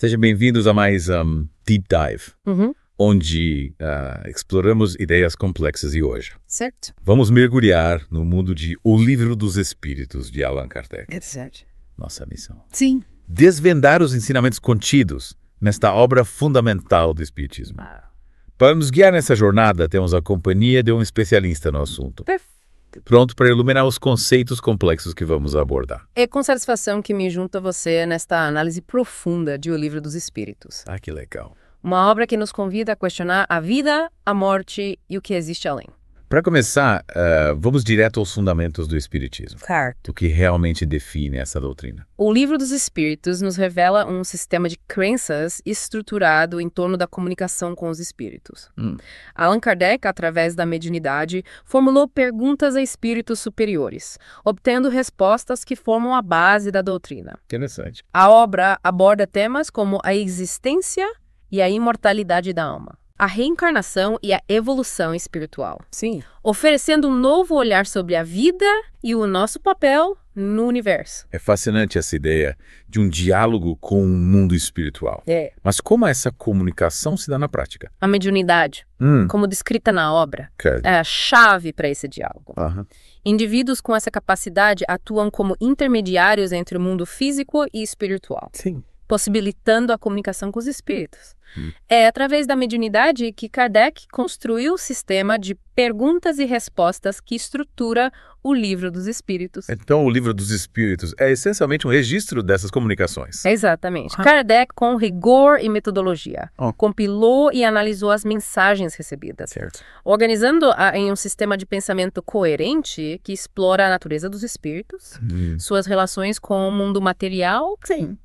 Sejam bem-vindos a mais Deep Dive, onde exploramos ideias complexas e hoje Certo. vamos mergulhar no mundo de O Livro dos Espíritos, de Allan Kardec. Certo. Nossa missão. Sim. Desvendar os ensinamentos contidos nesta obra fundamental do Espiritismo. Para nos guiar nessa jornada, temos a companhia de um especialista no assunto, pronto para iluminar os conceitos complexos que vamos abordar. É com satisfação que me junto a você nesta análise profunda de O Livro dos Espíritos. Ah, que legal. Uma obra que nos convida a questionar a vida, a morte e o que existe além. Para começar, vamos direto aos fundamentos do Espiritismo. Certo. O que realmente define essa doutrina. O Livro dos Espíritos nos revela um sistema de crenças estruturado em torno da comunicação com os espíritos. Allan Kardec, através da mediunidade, formulou perguntas a espíritos superiores, obtendo respostas que formam a base da doutrina. Interessante. A obra aborda temas como a existência e a imortalidade da alma, a reencarnação e a evolução espiritual. Sim. Oferecendo um novo olhar sobre a vida e o nosso papel no universo. É fascinante essa ideia de um diálogo com o mundo espiritual. Mas como essa comunicação se dá na prática? A mediunidade, como descrita na obra, é a chave para esse diálogo. Indivíduos com essa capacidade atuam como intermediários entre o mundo físico e espiritual. Sim. Possibilitando a comunicação com os espíritos. É através da mediunidade que Kardec construiu o sistema de perguntas e respostas que estrutura o Livro dos Espíritos. Então, o Livro dos Espíritos é essencialmente um registro dessas comunicações. Exatamente. Kardec, com rigor e metodologia, compilou e analisou as mensagens recebidas, organizando-a em um sistema de pensamento coerente que explora a natureza dos espíritos, suas relações com o mundo material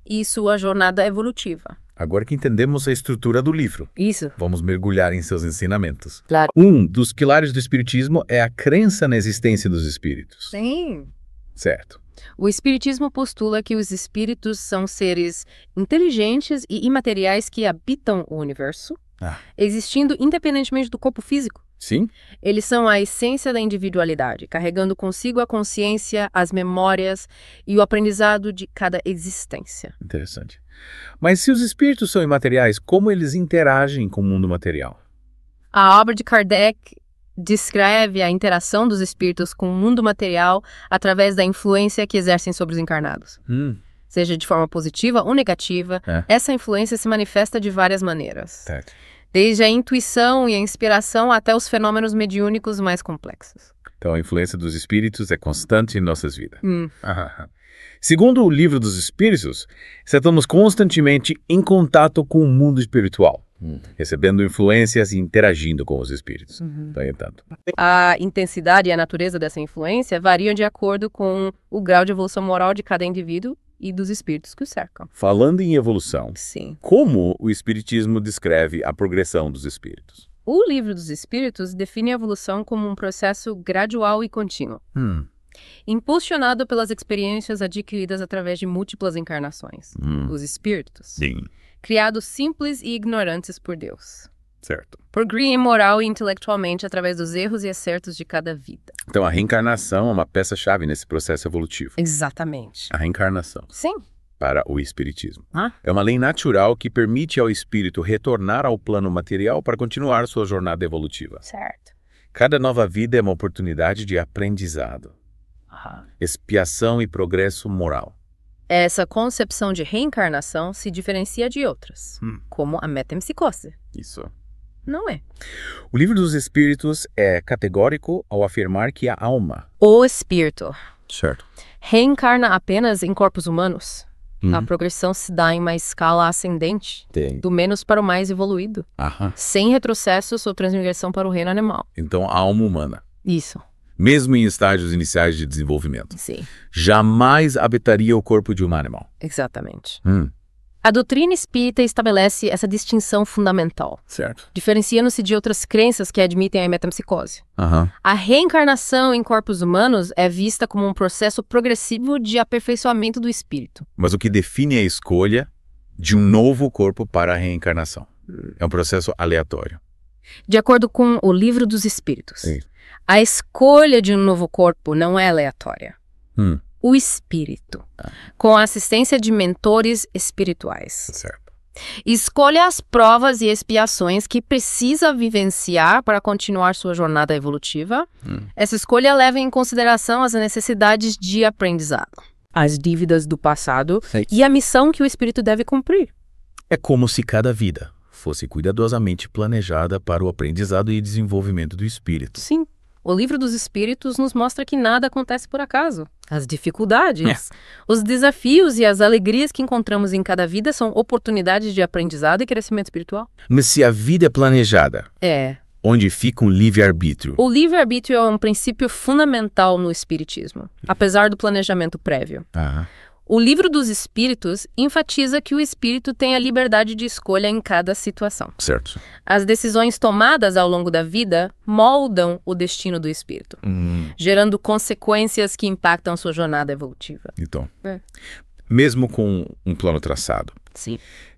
e sua jornada evolutiva. Agora que entendemos a estrutura do livro, vamos mergulhar em seus ensinamentos. Claro. Um dos pilares do Espiritismo é a crença na existência dos espíritos. Sim. Certo. O Espiritismo postula que os espíritos são seres inteligentes e imateriais que habitam o universo, existindo independentemente do corpo físico. Sim. Eles são a essência da individualidade, carregando consigo a consciência, as memórias e o aprendizado de cada existência. Interessante. Mas se os espíritos são imateriais, como eles interagem com o mundo material? A obra de Kardec descreve a interação dos espíritos com o mundo material através da influência que exercem sobre os encarnados. Seja de forma positiva ou negativa, essa influência se manifesta de várias maneiras. Certo. Desde a intuição e a inspiração até os fenômenos mediúnicos mais complexos. Então, a influência dos espíritos é constante em nossas vidas. Segundo o Livro dos Espíritos, estamos constantemente em contato com o mundo espiritual, recebendo influências e interagindo com os espíritos. A intensidade e a natureza dessa influência variam de acordo com o grau de evolução moral de cada indivíduo e dos espíritos que o cercam. Falando em evolução, como o Espiritismo descreve a progressão dos espíritos? O Livro dos Espíritos define a evolução como um processo gradual e contínuo, impulsionado pelas experiências adquiridas através de múltiplas encarnações. Os espíritos, criados simples e ignorantes por Deus. Certo. Progridem moral e intelectualmente através dos erros e acertos de cada vida. Então, a reencarnação é uma peça-chave nesse processo evolutivo. Exatamente. A reencarnação. Sim. Para o Espiritismo. É uma lei natural que permite ao espírito retornar ao plano material para continuar sua jornada evolutiva. Certo. Cada nova vida é uma oportunidade de aprendizado, expiação e progresso moral. Essa concepção de reencarnação se diferencia de outras, como a metempsicose. Isso. Não é. O Livro dos Espíritos é categórico ao afirmar que a alma, O espírito, reencarna apenas em corpos humanos. A progressão se dá em uma escala ascendente, do menos para o mais evoluído, sem retrocessos ou transmigração para o reino animal. Então, a alma humana, Isso. mesmo em estágios iniciais de desenvolvimento, Sim. jamais habitaria o corpo de um animal. Exatamente. A doutrina espírita estabelece essa distinção fundamental, Certo. diferenciando-se de outras crenças que admitem a metempsicose. A reencarnação em corpos humanos é vista como um processo progressivo de aperfeiçoamento do espírito. Mas o que define a escolha de um novo corpo para a reencarnação? É um processo aleatório. De acordo com o Livro dos Espíritos, a escolha de um novo corpo não é aleatória. O espírito, com a assistência de mentores espirituais, Certo. Escolha as provas e expiações que precisa vivenciar para continuar sua jornada evolutiva. Essa escolha leva em consideração as necessidades de aprendizado, as dívidas do passado e a missão que o espírito deve cumprir. É como se cada vida fosse cuidadosamente planejada para o aprendizado e desenvolvimento do espírito. Sim. O Livro dos Espíritos nos mostra que nada acontece por acaso. As dificuldades, os desafios e as alegrias que encontramos em cada vida são oportunidades de aprendizado e crescimento espiritual. Mas se a vida é planejada, onde fica um livre-arbítrio? O livre-arbítrio é um princípio fundamental no Espiritismo, apesar do planejamento prévio. O Livro dos Espíritos enfatiza que o espírito tem a liberdade de escolha em cada situação. Certo. As decisões tomadas ao longo da vida moldam o destino do espírito, gerando consequências que impactam sua jornada evolutiva. Então, mesmo com um plano traçado,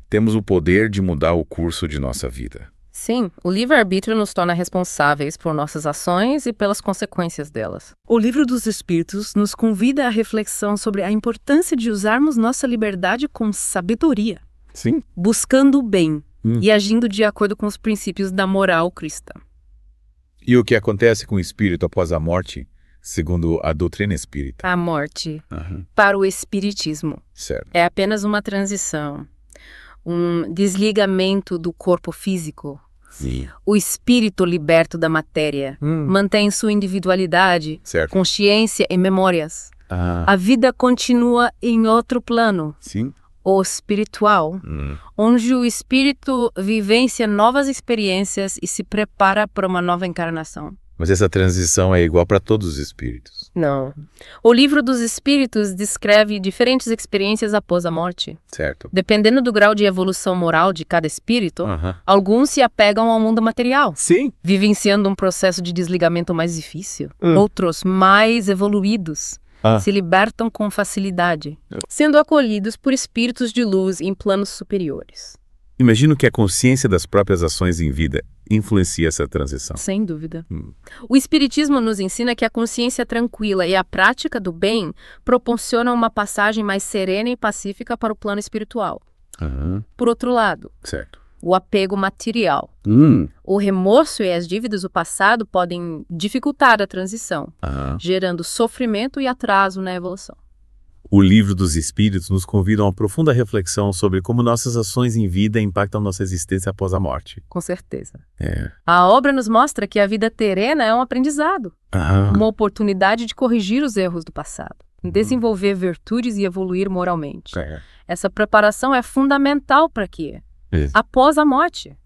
temos o poder de mudar o curso de nossa vida. Sim, o livre-arbítrio nos torna responsáveis por nossas ações e pelas consequências delas. O Livro dos Espíritos nos convida à reflexão sobre a importância de usarmos nossa liberdade com sabedoria. Sim. Buscando o bem e agindo de acordo com os princípios da moral cristã. E o que acontece com o espírito após a morte, segundo a doutrina espírita? A morte, para o espiritismo, é apenas uma transição, um desligamento do corpo físico. O espírito liberto da matéria mantém sua individualidade, consciência e memórias. A vida continua em outro plano, o espiritual, onde o espírito vivencia novas experiências e se prepara para uma nova encarnação. Mas essa transição é igual para todos os espíritos? Não. O Livro dos Espíritos descreve diferentes experiências após a morte. Certo. Dependendo do grau de evolução moral de cada espírito, alguns se apegam ao mundo material, vivenciando um processo de desligamento mais difícil. Outros, mais evoluídos, se libertam com facilidade, sendo acolhidos por espíritos de luz em planos superiores. Imagino que a consciência das próprias ações em vida influencia essa transição. Sem dúvida. O Espiritismo nos ensina que a consciência tranquila e a prática do bem proporcionam uma passagem mais serena e pacífica para o plano espiritual. Por outro lado, o apego material, o remorso e as dívidas do passado podem dificultar a transição, gerando sofrimento e atraso na evolução. O Livro dos Espíritos nos convida a uma profunda reflexão sobre como nossas ações em vida impactam nossa existência após a morte. Com certeza. A obra nos mostra que a vida terrena é um aprendizado, uma oportunidade de corrigir os erros do passado, desenvolver virtudes e evoluir moralmente. Essa preparação é fundamental para que, após a morte,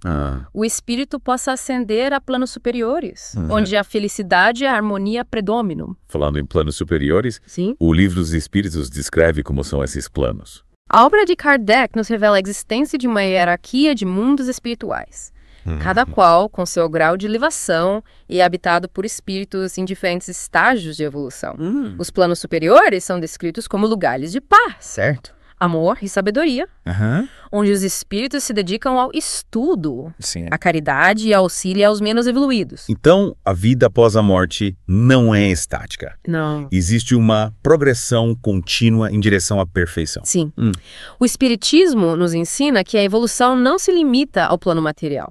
o espírito possa ascender a planos superiores, onde a felicidade e a harmonia predominam. Falando em planos superiores, o Livro dos Espíritos descreve como são esses planos. A obra de Kardec nos revela a existência de uma hierarquia de mundos espirituais, cada qual com seu grau de elevação e habitado por espíritos em diferentes estágios de evolução. Os planos superiores são descritos como lugares de paz, amor e sabedoria, onde os espíritos se dedicam ao estudo, à caridade e ao auxílio aos menos evoluídos. Então, a vida após a morte não é estática. Não. Existe uma progressão contínua em direção à perfeição. Sim. O Espiritismo nos ensina que a evolução não se limita ao plano material.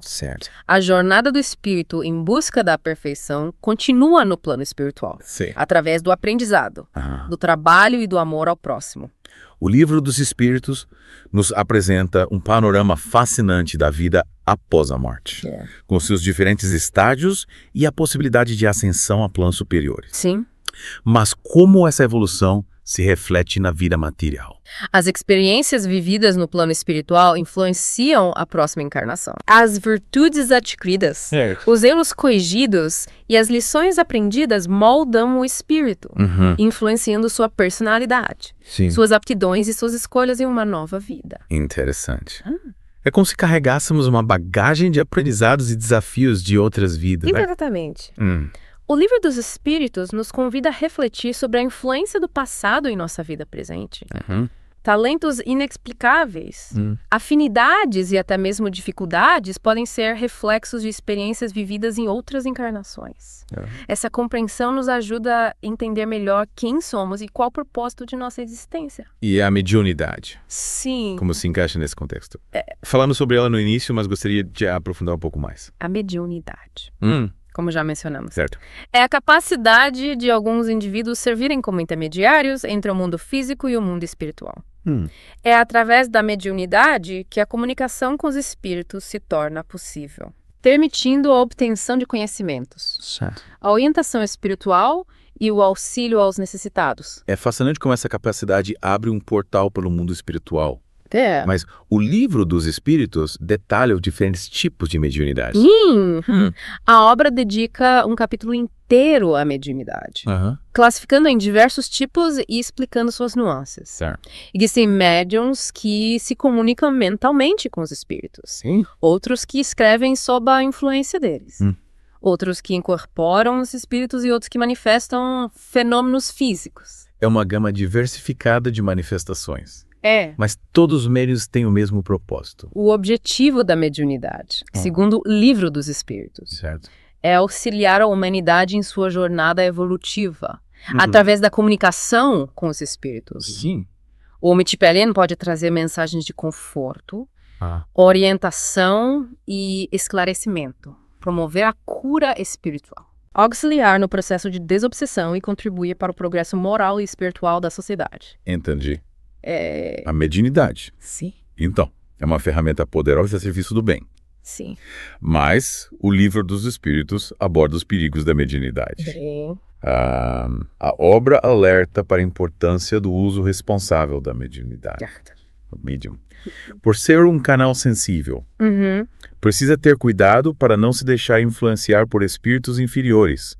A jornada do espírito em busca da perfeição continua no plano espiritual, através do aprendizado, do trabalho e do amor ao próximo. O Livro dos Espíritos nos apresenta um panorama fascinante da vida após a morte, com seus diferentes estágios e a possibilidade de ascensão a planos superiores. Mas como essa evolução se reflete na vida material? As experiências vividas no plano espiritual influenciam a próxima encarnação. As virtudes adquiridas, os erros corrigidos e as lições aprendidas moldam o espírito, influenciando sua personalidade, suas aptidões e suas escolhas em uma nova vida. Interessante. É como se carregássemos uma bagagem de aprendizados e desafios de outras vidas. Exatamente. O Livro dos Espíritos nos convida a refletir sobre a influência do passado em nossa vida presente. talentos inexplicáveis, afinidades e até mesmo dificuldades podem ser reflexos de experiências vividas em outras encarnações. Essa compreensão nos ajuda a entender melhor quem somos e qual o propósito de nossa existência. E a mediunidade. Sim. Como se encaixa nesse contexto? Falamos sobre ela no início, mas gostaria de aprofundar um pouco mais. A mediunidade. Como já mencionamos. Certo. É a capacidade de alguns indivíduos servirem como intermediários entre o mundo físico e o mundo espiritual. É através da mediunidade que a comunicação com os espíritos se torna possível, permitindo a obtenção de conhecimentos, Certo. a orientação espiritual e o auxílio aos necessitados. É fascinante como essa capacidade abre um portal pelo mundo espiritual. É. Mas o livro dos espíritos detalha os diferentes tipos de mediunidade. A obra dedica um capítulo inteiro à mediunidade, classificando em diversos tipos e explicando suas nuances. Certo. Existem médiums que se comunicam mentalmente com os espíritos. Sim. Outros que escrevem sob a influência deles. Outros que incorporam os espíritos e outros que manifestam fenômenos físicos. É uma gama diversificada de manifestações. Mas todos os meios têm o mesmo propósito. o objetivo da mediunidade, segundo o Livro dos Espíritos, Certo. é auxiliar a humanidade em sua jornada evolutiva, através da comunicação com os espíritos. Sim. O Mitipelien pode trazer mensagens de conforto, orientação e esclarecimento, promover a cura espiritual, auxiliar no processo de desobsessão e contribuir para o progresso moral e espiritual da sociedade. Entendi. A mediunidade. Sim. Então, é uma ferramenta poderosa a serviço do bem. Sim. Mas o Livro dos Espíritos aborda os perigos da mediunidade. Bem. A obra alerta para a importância do uso responsável da mediunidade. O medium. Por ser um canal sensível, precisa ter cuidado para não se deixar influenciar por espíritos inferiores,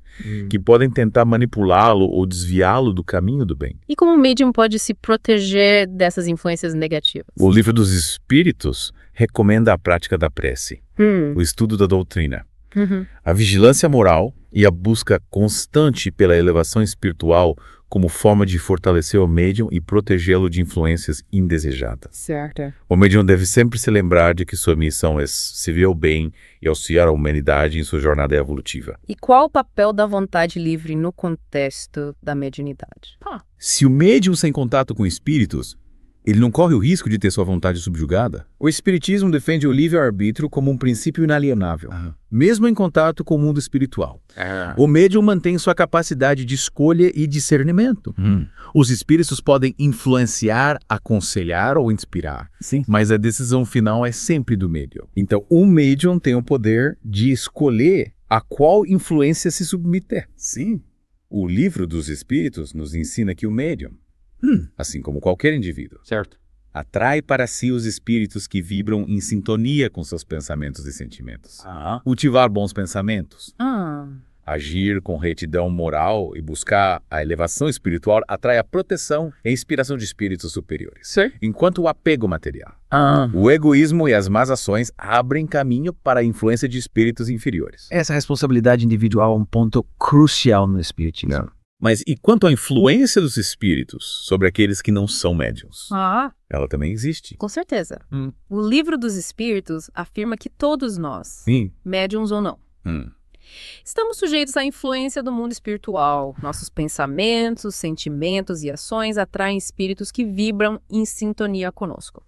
que podem tentar manipulá-lo ou desviá-lo do caminho do bem. E como o medium pode se proteger dessas influências negativas? O Livro dos Espíritos recomenda a prática da prece, o estudo da doutrina, a vigilância moral e a busca constante pela elevação espiritual como forma de fortalecer o médium e protegê-lo de influências indesejadas. Certo. O médium deve sempre se lembrar de que sua missão é servir ao bem e auxiliar a humanidade em sua jornada evolutiva. E qual o papel da vontade livre no contexto da mediunidade? Se o médium está em contato com espíritos, ele não corre o risco de ter sua vontade subjugada? O Espiritismo defende o livre-arbítrio como um princípio inalienável, mesmo em contato com o mundo espiritual. O médium mantém sua capacidade de escolha e discernimento. Os espíritos podem influenciar, aconselhar ou inspirar, mas a decisão final é sempre do médium. Então, o médium tem o poder de escolher a qual influência se submeter. Sim. O Livro dos Espíritos nos ensina que o médium, assim como qualquer indivíduo, atrai para si os espíritos que vibram em sintonia com seus pensamentos e sentimentos. Cultivar bons pensamentos, agir com retidão moral e buscar a elevação espiritual atrai a proteção e inspiração de espíritos superiores. Enquanto o apego material, o egoísmo e as más ações abrem caminho para a influência de espíritos inferiores. Essa responsabilidade individual é um ponto crucial no espiritismo. Mas e quanto à influência dos espíritos sobre aqueles que não são médiuns? Ela também existe. Com certeza. O Livro dos Espíritos afirma que todos nós, médiuns ou não, estamos sujeitos à influência do mundo espiritual. Nossos pensamentos, sentimentos e ações atraem espíritos que vibram em sintonia conosco,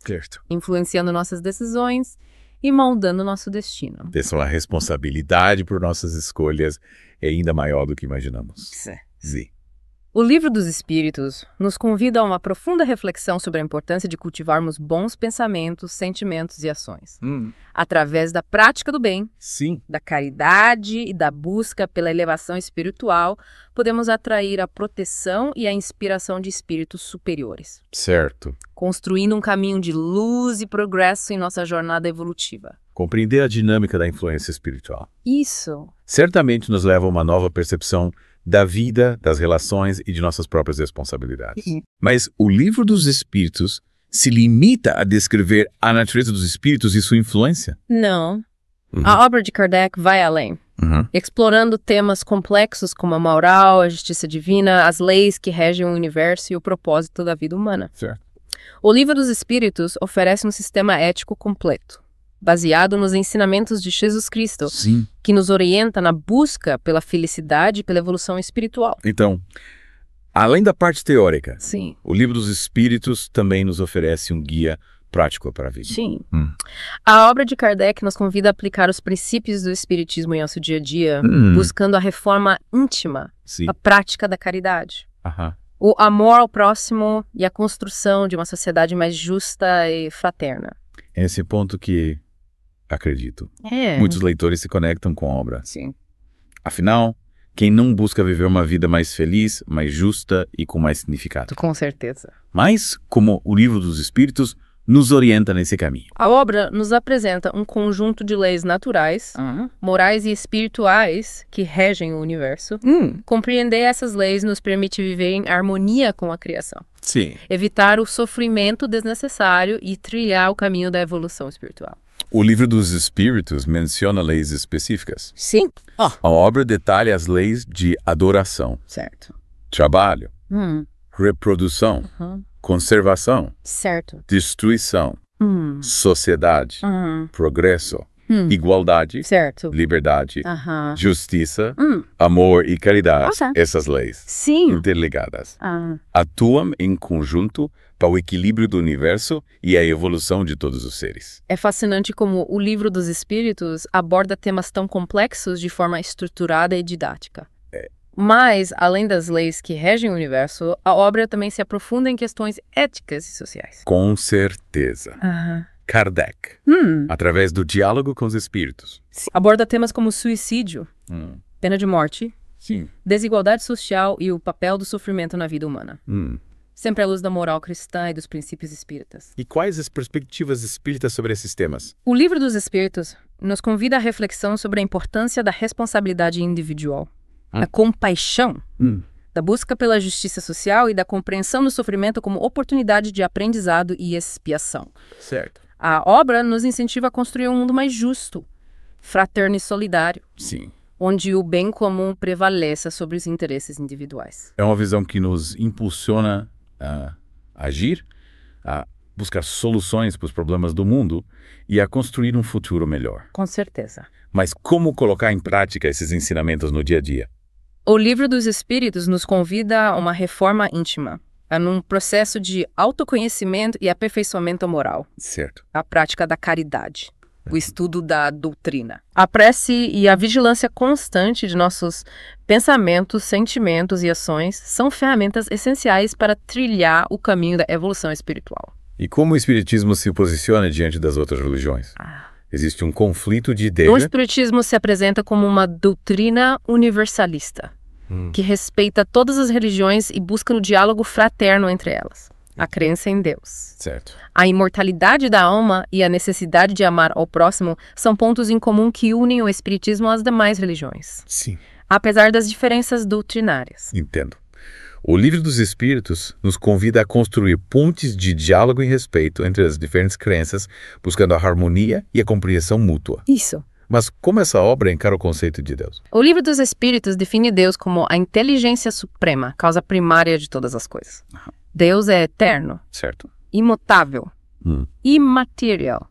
influenciando nossas decisões e moldando nosso destino. Essa responsabilidade por nossas escolhas é ainda maior do que imaginamos. O Livro dos Espíritos nos convida a uma profunda reflexão sobre a importância de cultivarmos bons pensamentos, sentimentos e ações. Através da prática do bem, da caridade e da busca pela elevação espiritual, podemos atrair a proteção e a inspiração de espíritos superiores. Construindo um caminho de luz e progresso em nossa jornada evolutiva. Compreender a dinâmica da influência espiritual. Isso. Certamente nos leva a uma nova percepção da vida, das relações e de nossas próprias responsabilidades. Mas o Livro dos Espíritos se limita a descrever a natureza dos espíritos e sua influência? Não. A obra de Kardec vai além, explorando temas complexos como a moral, a justiça divina, as leis que regem o universo e o propósito da vida humana. O Livro dos Espíritos oferece um sistema ético completo, baseado nos ensinamentos de Jesus Cristo, Sim. que nos orienta na busca pela felicidade e pela evolução espiritual. Então, além da parte teórica, Sim. o Livro dos Espíritos também nos oferece um guia prático para a vida. Sim. A obra de Kardec nos convida a aplicar os princípios do Espiritismo em nosso dia a dia, buscando a reforma íntima, Sim. a prática da caridade, Aham. o amor ao próximo e a construção de uma sociedade mais justa e fraterna. É esse ponto que acredito. É. Muitos leitores se conectam com a obra. Sim. Afinal, quem não busca viver uma vida mais feliz, mais justa e com mais significado? Com certeza. Mas, como o Livro dos Espíritos nos orienta nesse caminho. A obra nos apresenta um conjunto de leis naturais, morais e espirituais que regem o universo. Compreender essas leis nos permite viver em harmonia com a criação, Sim. evitar o sofrimento desnecessário e trilhar o caminho da evolução espiritual. O Livro dos Espíritos menciona leis específicas. Sim. A obra detalha as leis de adoração, Certo. trabalho, reprodução, conservação, Certo. destruição, sociedade, progresso, igualdade, Certo. liberdade, Aham. justiça, amor e caridade. Nossa. Essas leis Sim. interligadas atuam em conjunto para o equilíbrio do universo e a evolução de todos os seres. É fascinante como o Livro dos Espíritos aborda temas tão complexos de forma estruturada e didática. Mas, além das leis que regem o universo, a obra também se aprofunda em questões éticas e sociais. Com certeza. Kardec, através do diálogo com os espíritos. Aborda temas como suicídio, pena de morte, Sim. desigualdade social e o papel do sofrimento na vida humana. Sempre à luz da moral cristã e dos princípios espíritas. E quais as perspectivas espíritas sobre esses temas? O Livro dos Espíritos nos convida à reflexão sobre a importância da responsabilidade individual, da compaixão, da busca pela justiça social e da compreensão do sofrimento como oportunidade de aprendizado e expiação. Certo. A obra nos incentiva a construir um mundo mais justo, fraterno e solidário, Sim. onde o bem comum prevaleça sobre os interesses individuais. É uma visão que nos impulsiona a agir, a buscar soluções para os problemas do mundo e a construir um futuro melhor. Com certeza. Mas como colocar em prática esses ensinamentos no dia a dia? O Livro dos Espíritos nos convida a uma reforma íntima, a num processo de autoconhecimento e aperfeiçoamento moral, Certo. a prática da caridade, o estudo da doutrina. A prece e a vigilância constante de nossos pensamentos, sentimentos e ações são ferramentas essenciais para trilhar o caminho da evolução espiritual. E como o espiritismo se posiciona diante das outras religiões? Existe um conflito de O ideias. espiritismo se apresenta como uma doutrina universalista, que respeita todas as religiões e busca no diálogo fraterno entre elas. A crença em Deus, Certo. a imortalidade da alma e a necessidade de amar ao próximo são pontos em comum que unem o espiritismo às demais religiões, Sim. apesar das diferenças doutrinárias. Entendo. O Livro dos Espíritos nos convida a construir pontes de diálogo e respeito entre as diferentes crenças, buscando a harmonia e a compreensão mútua. Isso. Mas como essa obra encara o conceito de Deus? O Livro dos Espíritos define Deus como a inteligência suprema, causa primária de todas as coisas. Deus é eterno, Certo. imutável, imaterial,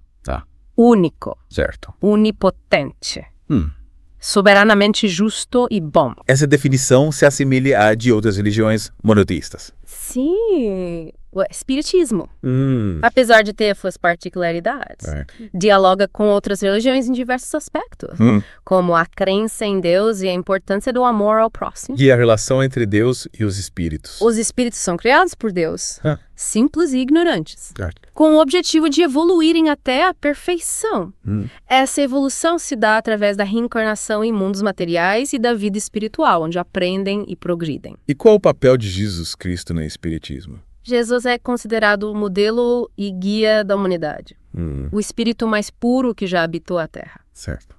único, Certo. onipotente, soberanamente justo e bom. Essa definição se assemelha à de outras religiões monoteístas. Sim, o espiritismo, apesar de ter suas particularidades, dialoga com outras religiões em diversos aspectos, como a crença em Deus e a importância do amor ao próximo. E a relação entre Deus e os espíritos. Os espíritos são criados por Deus, simples e ignorantes, Certo. com o objetivo de evoluírem até a perfeição. Essa evolução se dá através da reencarnação em mundos materiais e da vida espiritual, onde aprendem e progridem. E qual o papel de Jesus Cristo no espiritismo? Jesus é considerado o modelo e guia da humanidade, o espírito mais puro que já habitou a Terra. Certo.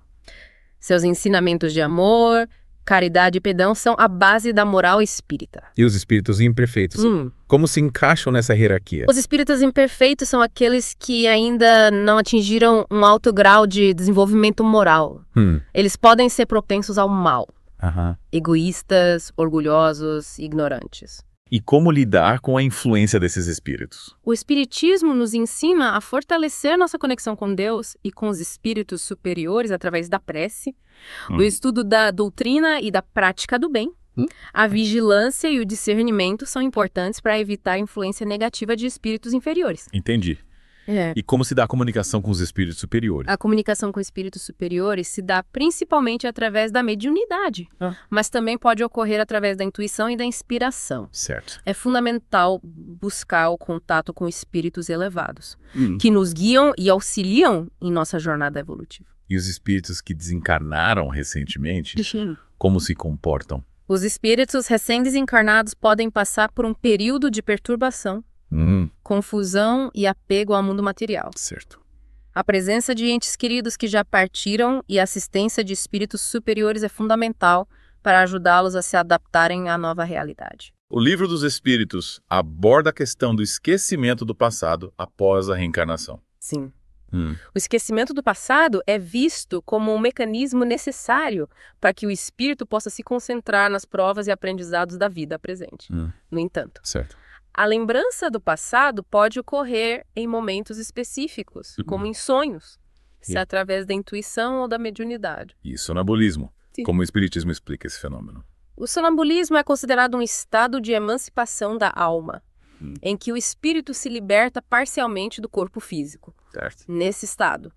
Seus ensinamentos de amor, caridade e perdão são a base da moral espírita. E os espíritos imperfeitos? Como se encaixam nessa hierarquia? Os espíritos imperfeitos são aqueles que ainda não atingiram um alto grau de desenvolvimento moral. Eles podem ser propensos ao mal, egoístas, orgulhosos, ignorantes. E como lidar com a influência desses espíritos? O Espiritismo nos ensina a fortalecer nossa conexão com Deus e com os espíritos superiores através da prece, do estudo da doutrina e da prática do bem. A vigilância e o discernimento são importantes para evitar a influência negativa de espíritos inferiores. Entendi. E como se dá a comunicação com os espíritos superiores? A comunicação com espíritos superiores se dá principalmente através da mediunidade, mas também pode ocorrer através da intuição e da inspiração. Certo. É fundamental buscar o contato com espíritos elevados, que nos guiam e auxiliam em nossa jornada evolutiva. E os espíritos que desencarnaram recentemente, como se comportam? Os espíritos recém-desencarnados podem passar por um período de perturbação, confusão e apego ao mundo material. Certo. A presença de entes queridos que já partiram e a assistência de espíritos superiores é fundamental para ajudá-los a se adaptarem à nova realidade. O Livro dos Espíritos aborda a questão do esquecimento do passado após a reencarnação. Sim. O esquecimento do passado é visto como um mecanismo necessário para que o espírito possa se concentrar nas provas e aprendizados da vida presente. No entanto, certo. A lembrança do passado pode ocorrer em momentos específicos, como em sonhos, se através da intuição ou da mediunidade. E sonambulismo. Sim. Como o Espiritismo explica esse fenômeno? O sonambulismo é considerado um estado de emancipação da alma, em que o espírito se liberta parcialmente do corpo físico. Certo. Nesse estado,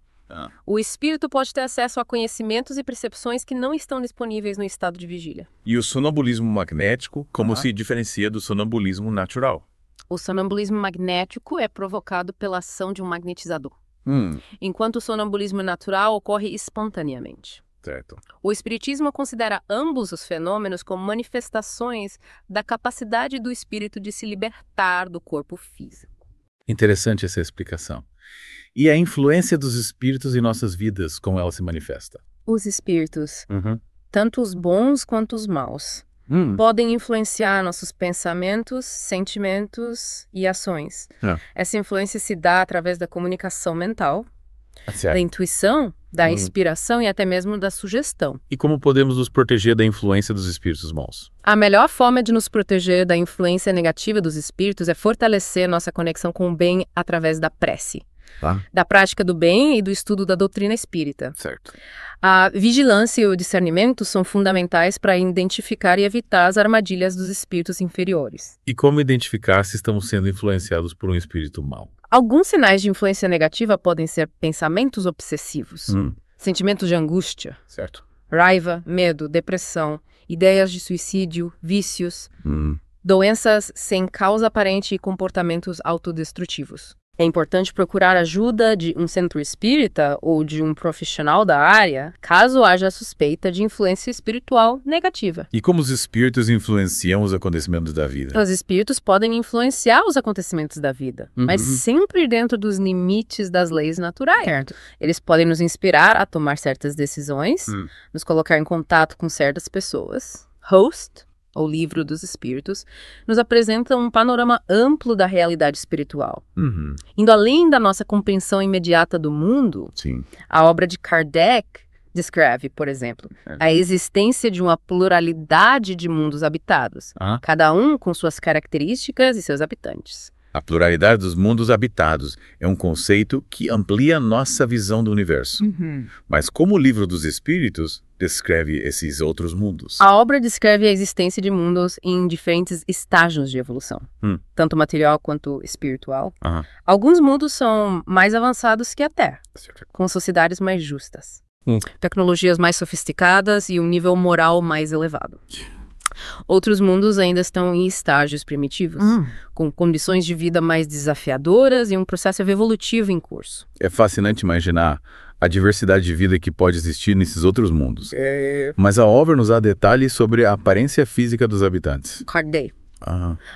o espírito pode ter acesso a conhecimentos e percepções que não estão disponíveis no estado de vigília. E o sonambulismo magnético, como se diferencia do sonambulismo natural? O sonambulismo magnético é provocado pela ação de um magnetizador, enquanto o sonambulismo natural ocorre espontaneamente. Certo. O Espiritismo considera ambos os fenômenos como manifestações da capacidade do espírito de se libertar do corpo físico. Interessante essa explicação. E a influência dos espíritos em nossas vidas, como ela se manifesta? Os espíritos, tanto os bons quanto os maus, podem influenciar nossos pensamentos, sentimentos e ações. Essa influência se dá através da comunicação mental, da intuição, da inspiração e até mesmo da sugestão. E como podemos nos proteger da influência dos espíritos maus? A melhor forma de nos proteger da influência negativa dos espíritos é fortalecer nossa conexão com o bem através da prece, da prática do bem e do estudo da doutrina espírita. Certo. A vigilância e o discernimento são fundamentais para identificar e evitar as armadilhas dos espíritos inferiores. E como identificar se estamos sendo influenciados por um espírito mau? Alguns sinais de influência negativa podem ser pensamentos obsessivos, sentimentos de angústia, certo. Raiva, medo, depressão, ideias de suicídio, vícios, doenças sem causa aparente e comportamentos autodestrutivos. É importante procurar ajuda de um centro espírita ou de um profissional da área, caso haja suspeita de influência espiritual negativa. E como os espíritos influenciam os acontecimentos da vida? Os espíritos podem influenciar os acontecimentos da vida, mas sempre dentro dos limites das leis naturais. Certo. Eles podem nos inspirar a tomar certas decisões, nos colocar em contato com certas pessoas. Host, ou Livro dos Espíritos, nos apresenta um panorama amplo da realidade espiritual. Indo além da nossa compreensão imediata do mundo, a obra de Kardec descreve, por exemplo, a existência de uma pluralidade de mundos habitados, cada um com suas características e seus habitantes. A pluralidade dos mundos habitados é um conceito que amplia nossa visão do universo. Mas como o Livro dos Espíritos descreve esses outros mundos? A obra descreve a existência de mundos em diferentes estágios de evolução, tanto material quanto espiritual. Alguns mundos são mais avançados que a Terra, com sociedades mais justas, tecnologias mais sofisticadas e um nível moral mais elevado. Outros mundos ainda estão em estágios primitivos, com condições de vida mais desafiadoras e um processo evolutivo em curso. É fascinante imaginar a diversidade de vida que pode existir nesses outros mundos. Mas a obra nos dá detalhes sobre a aparência física dos habitantes. Kardec,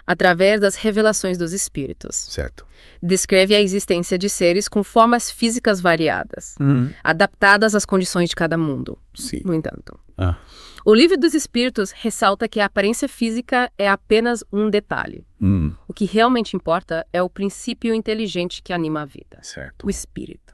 através das revelações dos espíritos, certo, descreve a existência de seres com formas físicas variadas, adaptadas às condições de cada mundo. No entanto, o Livro dos Espíritos ressalta que a aparência física é apenas um detalhe. O que realmente importa é o princípio inteligente que anima a vida, certo, o espírito,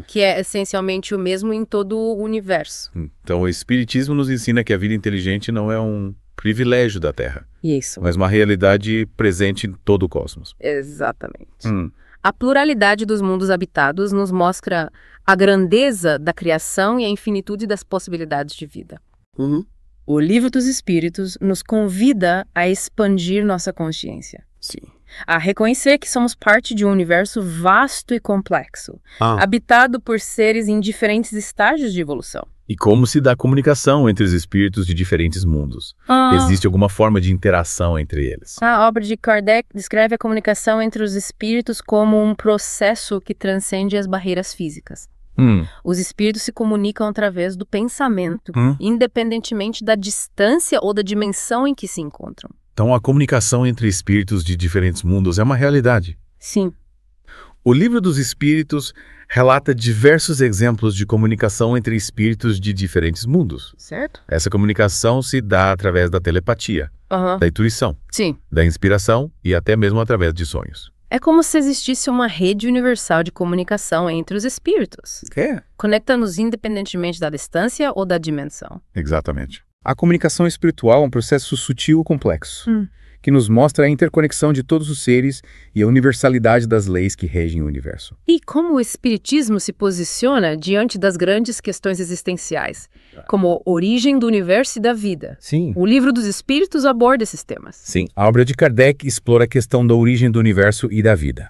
que é essencialmente o mesmo em todo o universo. Então o Espiritismo nos ensina que a vida inteligente não é um privilégio da Terra. Isso. Mas uma realidade presente em todo o cosmos. Exatamente. A pluralidade dos mundos habitados nos mostra a grandeza da criação e a infinitude das possibilidades de vida. O Livro dos Espíritos nos convida a expandir nossa consciência. Sim. A reconhecer que somos parte de um universo vasto e complexo, habitado por seres em diferentes estágios de evolução. E como se dá comunicação entre os espíritos de diferentes mundos? Existe alguma forma de interação entre eles? A obra de Kardec descreve a comunicação entre os espíritos como um processo que transcende as barreiras físicas. Os espíritos se comunicam através do pensamento, independentemente da distância ou da dimensão em que se encontram. Então a comunicação entre espíritos de diferentes mundos é uma realidade. Sim. O Livro dos Espíritos relata diversos exemplos de comunicação entre espíritos de diferentes mundos. Certo? Essa comunicação se dá através da telepatia, da intuição, Sim. da inspiração e até mesmo através de sonhos. É como se existisse uma rede universal de comunicação entre os espíritos. Conecta-nos independentemente da distância ou da dimensão. Exatamente. A comunicação espiritual é um processo sutil e complexo, que nos mostra a interconexão de todos os seres e a universalidade das leis que regem o universo. E como o espiritismo se posiciona diante das grandes questões existenciais, como a origem do universo e da vida? Sim. O Livro dos Espíritos aborda esses temas. Sim. A obra de Kardec explora a questão da origem do universo e da vida,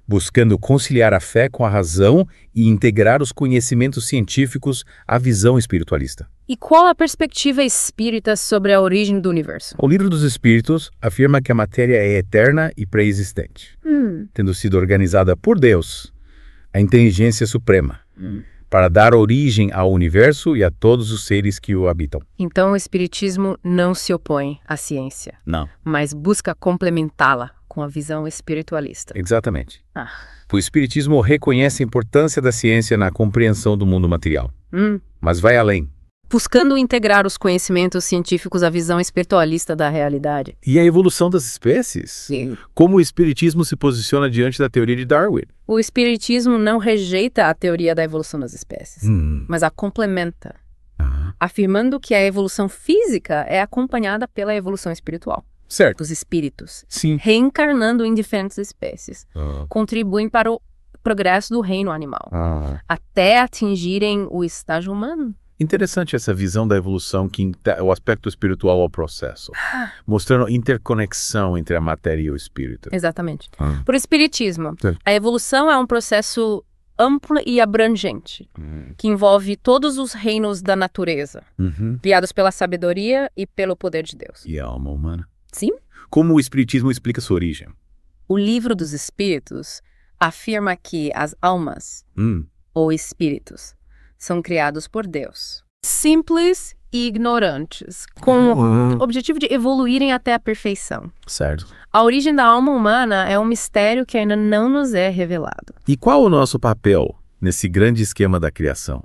buscando conciliar a fé com a razão e integrar os conhecimentos científicos à visão espiritualista. E qual a perspectiva espírita sobre a origem do universo? O Livro dos Espíritos afirma que a matéria é eterna e pré-existente, tendo sido organizada por Deus, a inteligência suprema, para dar origem ao universo e a todos os seres que o habitam. Então o espiritismo não se opõe à ciência, Não. mas busca complementá-la com a visão espiritualista. Exatamente. O espiritismo reconhece a importância da ciência na compreensão do mundo material, mas vai além. Buscando integrar os conhecimentos científicos à visão espiritualista da realidade. E a evolução das espécies? Sim. Como o espiritismo se posiciona diante da teoria de Darwin? O espiritismo não rejeita a teoria da evolução das espécies, mas a complementa, afirmando que a evolução física é acompanhada pela evolução espiritual. Certo. Os espíritos, Sim. reencarnando em diferentes espécies, contribuem para o progresso do reino animal, até atingirem o estágio humano. Interessante essa visão da evolução, o aspecto espiritual ao processo, mostrando interconexão entre a matéria e o espírito. Exatamente. Para o espiritismo, a evolução é um processo amplo e abrangente, que envolve todos os reinos da natureza, criados pela sabedoria e pelo poder de Deus. E a alma humana? Sim. Como o espiritismo explica sua origem? O Livro dos Espíritos afirma que as almas, ou espíritos, são criados por Deus, simples e ignorantes, com o objetivo de evoluírem até a perfeição. Certo. A origem da alma humana é um mistério que ainda não nos é revelado. E qual o nosso papel nesse grande esquema da criação?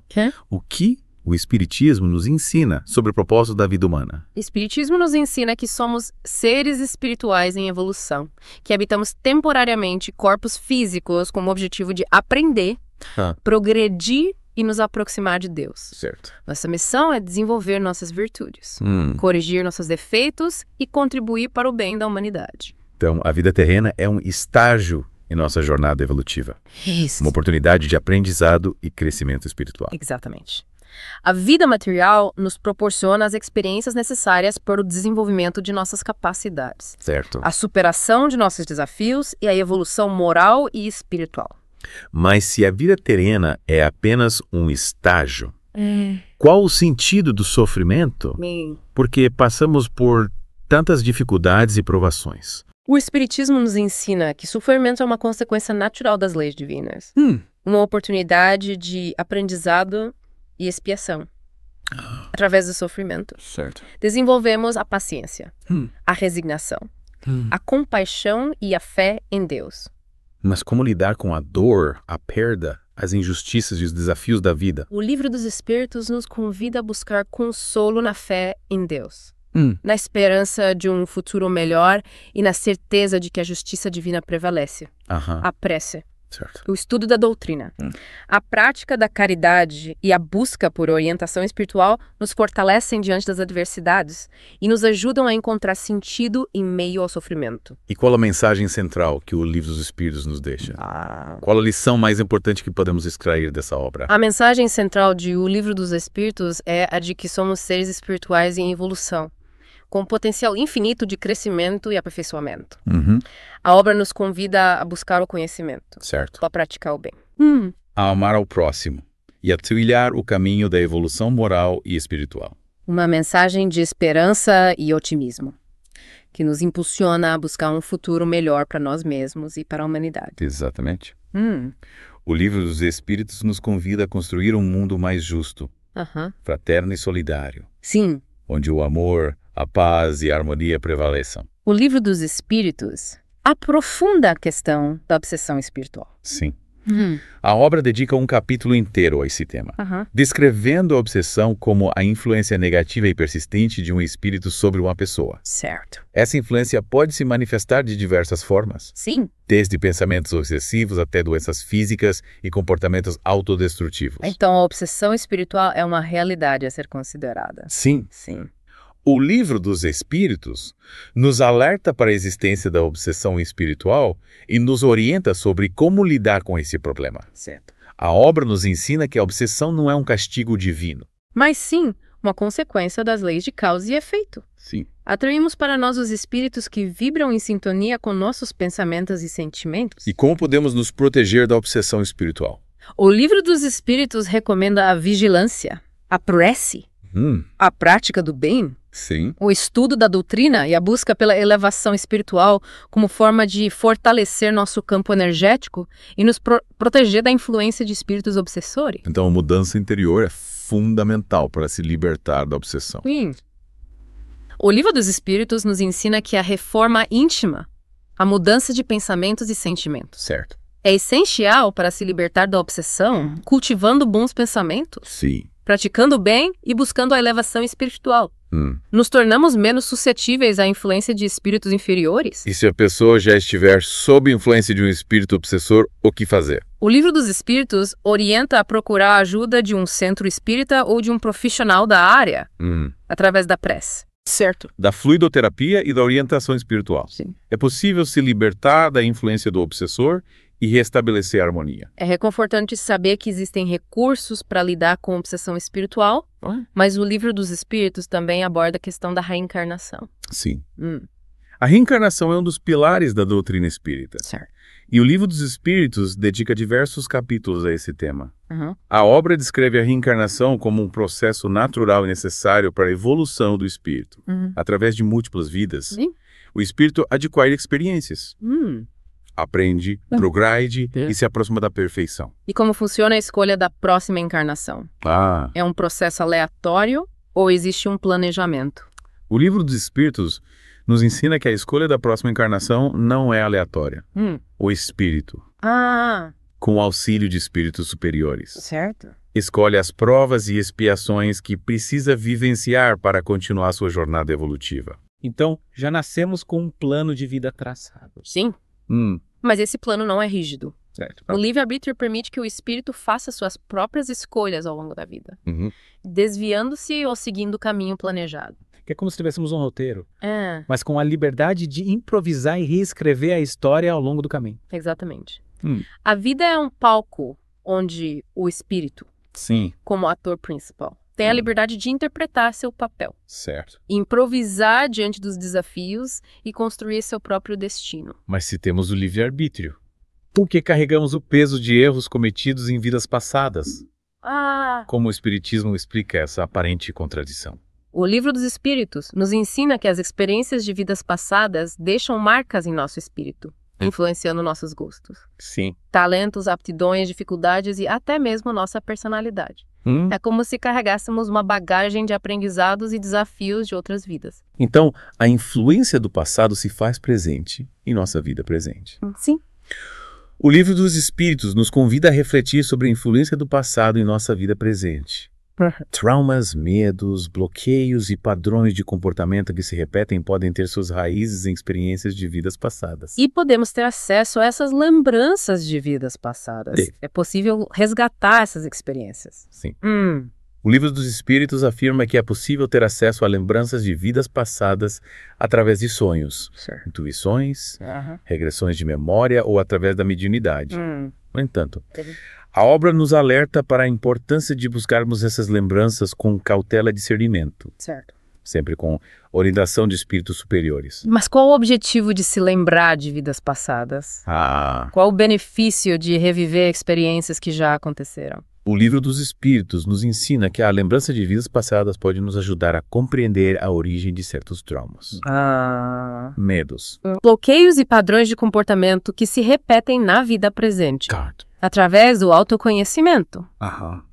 O que o Espiritismo nos ensina sobre o propósito da vida humana? O Espiritismo nos ensina que somos seres espirituais em evolução, que habitamos temporariamente corpos físicos com o objetivo de aprender, progredir e nos aproximar de Deus. Certo. Nossa missão é desenvolver nossas virtudes, corrigir nossos defeitos e contribuir para o bem da humanidade. Então, a vida terrena é um estágio em nossa jornada evolutiva. Isso. Uma oportunidade de aprendizado e crescimento espiritual. Exatamente. A vida material nos proporciona as experiências necessárias para o desenvolvimento de nossas capacidades, Certo. a superação de nossos desafios e a evolução moral e espiritual. Mas se a vida terrena é apenas um estágio, qual o sentido do sofrimento? Porque passamos por tantas dificuldades e provações. O Espiritismo nos ensina que sofrimento é uma consequência natural das leis divinas. Uma oportunidade de aprendizado e expiação. Através do sofrimento, desenvolvemos a paciência, a resignação, a compaixão e a fé em Deus. Mas como lidar com a dor, a perda, as injustiças e os desafios da vida? O Livro dos Espíritos nos convida a buscar consolo na fé em Deus, na esperança de um futuro melhor e na certeza de que a justiça divina prevalece. A prece, Certo. O estudo da doutrina. A prática da caridade e a busca por orientação espiritual nos fortalecem diante das adversidades e nos ajudam a encontrar sentido em meio ao sofrimento. E qual a mensagem central que o Livro dos Espíritos nos deixa? Qual a lição mais importante que podemos extrair dessa obra? A mensagem central de O Livro dos Espíritos é a de que somos seres espirituais em evolução, com potencial infinito de crescimento e aperfeiçoamento. A obra nos convida a buscar o conhecimento, Certo. para praticar o bem. A amar ao próximo e a trilhar o caminho da evolução moral e espiritual. Uma mensagem de esperança e otimismo, que nos impulsiona a buscar um futuro melhor para nós mesmos e para a humanidade. Exatamente. O Livro dos Espíritos nos convida a construir um mundo mais justo, fraterno e solidário, Sim, onde o amor, a paz e a harmonia prevaleçam. o Livro dos Espíritos aprofunda a questão da obsessão espiritual. Sim. A obra dedica um capítulo inteiro a esse tema, descrevendo a obsessão como a influência negativa e persistente de um espírito sobre uma pessoa. Certo. Essa influência pode se manifestar de diversas formas, Sim. desde pensamentos obsessivos até doenças físicas e comportamentos autodestrutivos. Então, a obsessão espiritual é uma realidade a ser considerada. Sim. Sim. O Livro dos Espíritos nos alerta para a existência da obsessão espiritual e nos orienta sobre como lidar com esse problema. Certo. A obra nos ensina que a obsessão não é um castigo divino. Mas sim, uma consequência das leis de causa e efeito. Sim. Atraímos para nós os espíritos que vibram em sintonia com nossos pensamentos e sentimentos. E como podemos nos proteger da obsessão espiritual? O Livro dos Espíritos recomenda a vigilância, a prece, a prática do bem, Sim. o estudo da doutrina e a busca pela elevação espiritual como forma de fortalecer nosso campo energético e nos proteger da influência de espíritos obsessores. Então a mudança interior é fundamental para se libertar da obsessão. Sim. O Livro dos Espíritos nos ensina que a reforma íntima, a mudança de pensamentos e sentimentos, Certo. é essencial para se libertar da obsessão, cultivando bons pensamentos, Sim. praticando o bem e buscando a elevação espiritual. Nos tornamos menos suscetíveis à influência de espíritos inferiores. E se a pessoa já estiver sob influência de um espírito obsessor, o que fazer? O Livro dos Espíritos orienta a procurar a ajuda de um centro espírita ou de um profissional da área, através da prece. Certo. Da fluidoterapia e da orientação espiritual. Sim. É possível se libertar da influência do obsessor e restabelecer a harmonia. É reconfortante saber que existem recursos para lidar com a obsessão espiritual, mas o Livro dos Espíritos também aborda a questão da reencarnação. Sim. A reencarnação é um dos pilares da doutrina espírita. Certo. E o Livro dos Espíritos dedica diversos capítulos a esse tema. A obra descreve a reencarnação como um processo natural e necessário para a evolução do espírito. Através de múltiplas vidas, Sim. o espírito adquire experiências, aprende, progride e se aproxima da perfeição. E como funciona a escolha da próxima encarnação? É um processo aleatório ou existe um planejamento? O Livro dos Espíritos nos ensina que a escolha da próxima encarnação não é aleatória. O espírito, com o auxílio de espíritos superiores, Certo. escolhe as provas e expiações que precisa vivenciar para continuar sua jornada evolutiva. Então, já nascemos com um plano de vida traçado. Sim. Mas esse plano não é rígido. Certo. O livre-arbítrio permite que o espírito faça suas próprias escolhas ao longo da vida, desviando-se ou seguindo o caminho planejado. Que é como se tivéssemos um roteiro, É, mas com a liberdade de improvisar e reescrever a história ao longo do caminho. exatamente. A vida é um palco onde o espírito, Sim. como ator principal, tem a liberdade de interpretar seu papel, Certo. improvisar diante dos desafios e construir seu próprio destino. Mas se temos o livre-arbítrio, por que carregamos o peso de erros cometidos em vidas passadas? Como o Espiritismo explica essa aparente contradição? O Livro dos Espíritos nos ensina que as experiências de vidas passadas deixam marcas em nosso espírito, influenciando nossos gostos, Sim. talentos, aptidões, dificuldades e até mesmo nossa personalidade. É como se carregássemos uma bagagem de aprendizados e desafios de outras vidas. Então, a influência do passado se faz presente em nossa vida presente. Sim. O Livro dos Espíritos nos convida a refletir sobre a influência do passado em nossa vida presente. Traumas, medos, bloqueios e padrões de comportamento que se repetem podem ter suas raízes em experiências de vidas passadas. E podemos ter acesso a essas lembranças de vidas passadas. É possível resgatar essas experiências. Sim. O Livro dos Espíritos afirma que é possível ter acesso a lembranças de vidas passadas através de sonhos, intuições, regressões de memória ou através da mediunidade. No entanto, a obra nos alerta para a importância de buscarmos essas lembranças com cautela e discernimento. Sempre com orientação de espíritos superiores. Mas qual o objetivo de se lembrar de vidas passadas? Qual o benefício de reviver experiências que já aconteceram? O Livro dos Espíritos nos ensina que a lembrança de vidas passadas pode nos ajudar a compreender a origem de certos traumas, medos, bloqueios e padrões de comportamento que se repetem na vida presente. Através do autoconhecimento,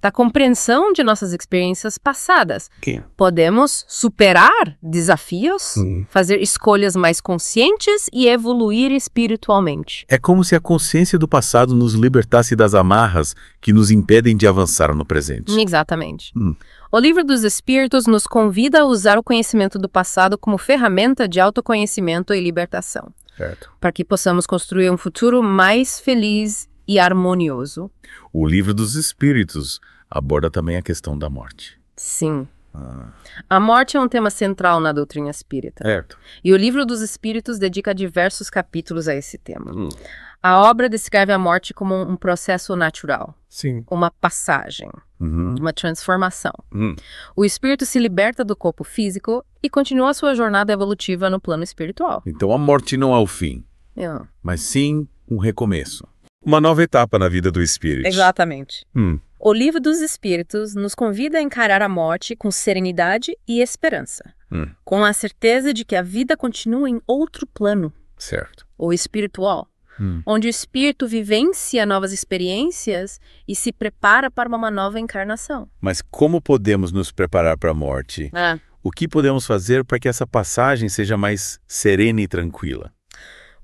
da compreensão de nossas experiências passadas. Podemos superar desafios, fazer escolhas mais conscientes e evoluir espiritualmente. É como se a consciência do passado nos libertasse das amarras que nos impedem de avançar no presente. Exatamente. O Livro dos Espíritos nos convida a usar o conhecimento do passado como ferramenta de autoconhecimento e libertação. Para que possamos construir um futuro mais feliz e harmonioso. O Livro dos Espíritos aborda também a questão da morte. Sim. A morte é um tema central na doutrina espírita. E o Livro dos Espíritos dedica diversos capítulos a esse tema. A obra descreve a morte como um processo natural. Uma passagem. Uma transformação. O espírito se liberta do corpo físico e continua sua jornada evolutiva no plano espiritual. Então a morte não é o fim, mas sim um recomeço. Uma nova etapa na vida do espírito. Exatamente. O Livro dos Espíritos nos convida a encarar a morte com serenidade e esperança. Com a certeza de que a vida continua em outro plano. O espiritual. Onde o espírito vivencia novas experiências e se prepara para uma nova encarnação. Mas como podemos nos preparar para a morte? O que podemos fazer para que essa passagem seja mais serena e tranquila?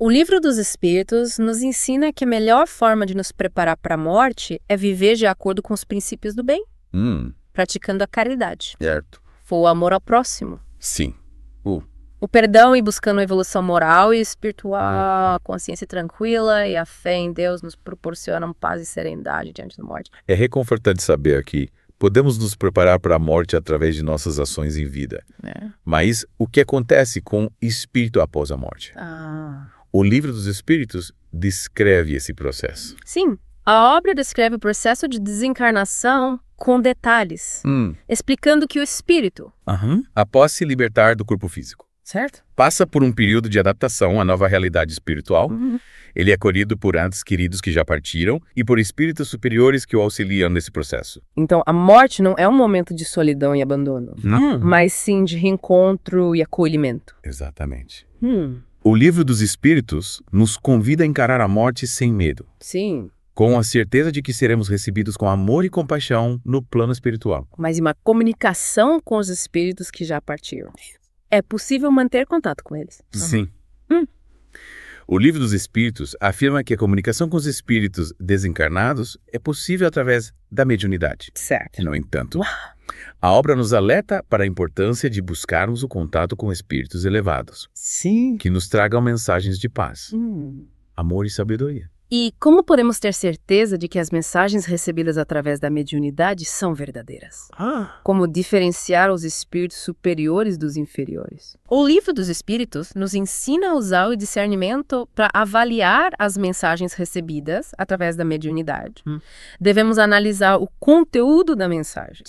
O Livro dos Espíritos nos ensina que a melhor forma de nos preparar para a morte é viver de acordo com os princípios do bem, praticando a caridade, o amor ao próximo, o perdão e buscando a evolução moral e espiritual, a consciência tranquila e a fé em Deus nos proporcionam paz e serenidade diante da morte. É reconfortante saber que podemos nos preparar para a morte através de nossas ações em vida. Mas o que acontece com o espírito após a morte? O Livro dos Espíritos descreve esse processo. Sim, a obra descreve o processo de desencarnação com detalhes, explicando que o espírito, após se libertar do corpo físico, passa por um período de adaptação à nova realidade espiritual. Ele é acolhido por entes queridos que já partiram e por espíritos superiores que o auxiliam nesse processo. Então, a morte não é um momento de solidão e abandono, mas sim de reencontro e acolhimento. Exatamente. O Livro dos Espíritos nos convida a encarar a morte sem medo. Com a certeza de que seremos recebidos com amor e compaixão no plano espiritual. Mas em uma comunicação com os espíritos que já partiram. É possível manter contato com eles. O Livro dos Espíritos afirma que a comunicação com os espíritos desencarnados é possível através da mediunidade. No entanto, a obra nos alerta para a importância de buscarmos o contato com espíritos elevados. Que nos tragam mensagens de paz, amor e sabedoria. E como podemos ter certeza de que as mensagens recebidas através da mediunidade são verdadeiras? Como diferenciar os espíritos superiores dos inferiores? O Livro dos Espíritos nos ensina a usar o discernimento para avaliar as mensagens recebidas através da mediunidade. Devemos analisar o conteúdo da mensagem,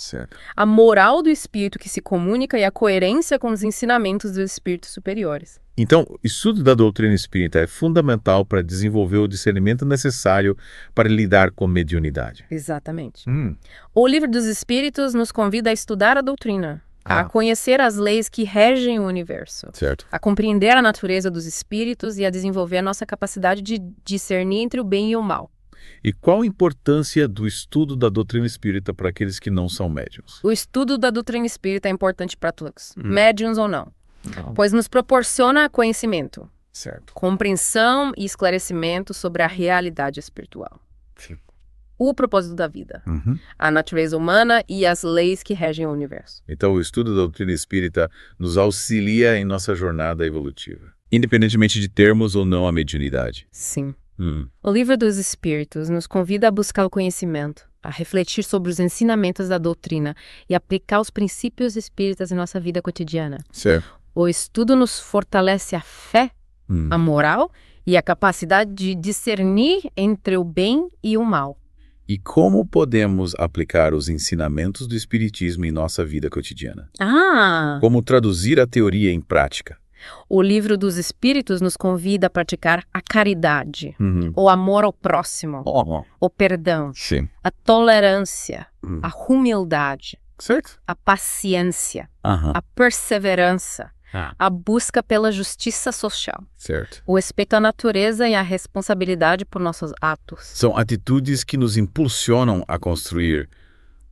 a moral do espírito que se comunica e a coerência com os ensinamentos dos espíritos superiores. Então, o estudo da doutrina espírita é fundamental para desenvolver o discernimento necessário para lidar com mediunidade. Exatamente. O Livro dos Espíritos nos convida a estudar a doutrina, a conhecer as leis que regem o universo, a compreender a natureza dos espíritos e a desenvolver a nossa capacidade de discernir entre o bem e o mal. E qual a importância do estudo da doutrina espírita para aqueles que não são médiuns? O estudo da doutrina espírita é importante para todos, médiuns ou não. Pois nos proporciona conhecimento, compreensão e esclarecimento sobre a realidade espiritual. o propósito da vida, a natureza humana e as leis que regem o universo. Então, o estudo da doutrina espírita nos auxilia em nossa jornada evolutiva, independentemente de termos ou não a mediunidade. Sim. O Livro dos Espíritos nos convida a buscar o conhecimento, a refletir sobre os ensinamentos da doutrina e aplicar os princípios espíritas em nossa vida cotidiana. Certo. O estudo nos fortalece a fé, a moral e a capacidade de discernir entre o bem e o mal. E como podemos aplicar os ensinamentos do Espiritismo em nossa vida cotidiana? Como traduzir a teoria em prática? O Livro dos Espíritos nos convida a praticar a caridade, o amor ao próximo, o perdão, a tolerância, a humildade, a paciência, a perseverança, a busca pela justiça social, o respeito à natureza e a responsabilidade por nossos atos. São atitudes que nos impulsionam a construir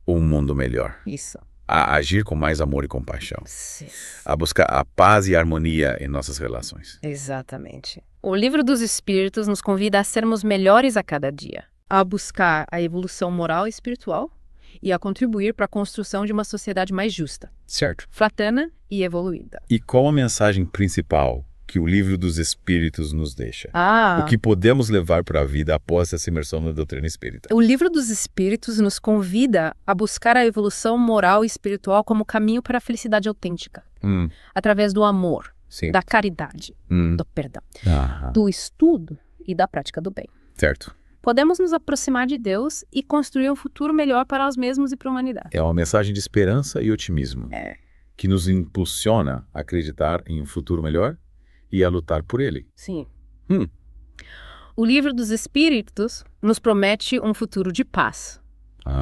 um mundo melhor. Isso. A agir com mais amor e compaixão. Sim. A buscar a paz e a harmonia em nossas relações. Exatamente. O Livro dos Espíritos nos convida a sermos melhores a cada dia, a buscar a evolução moral e espiritual e a contribuir para a construção de uma sociedade mais justa, fraterna e evoluída. E qual a mensagem principal que o Livro dos Espíritos nos deixa? O que podemos levar para a vida após essa imersão na doutrina espírita? O Livro dos Espíritos nos convida a buscar a evolução moral e espiritual como caminho para a felicidade autêntica, através do amor, da caridade, do perdão, do estudo e da prática do bem. Certo. Podemos nos aproximar de Deus e construir um futuro melhor para nós mesmos e para a humanidade. É uma mensagem de esperança e otimismo, que nos impulsiona a acreditar em um futuro melhor e a lutar por ele. Sim. O Livro dos Espíritos nos promete um futuro de paz,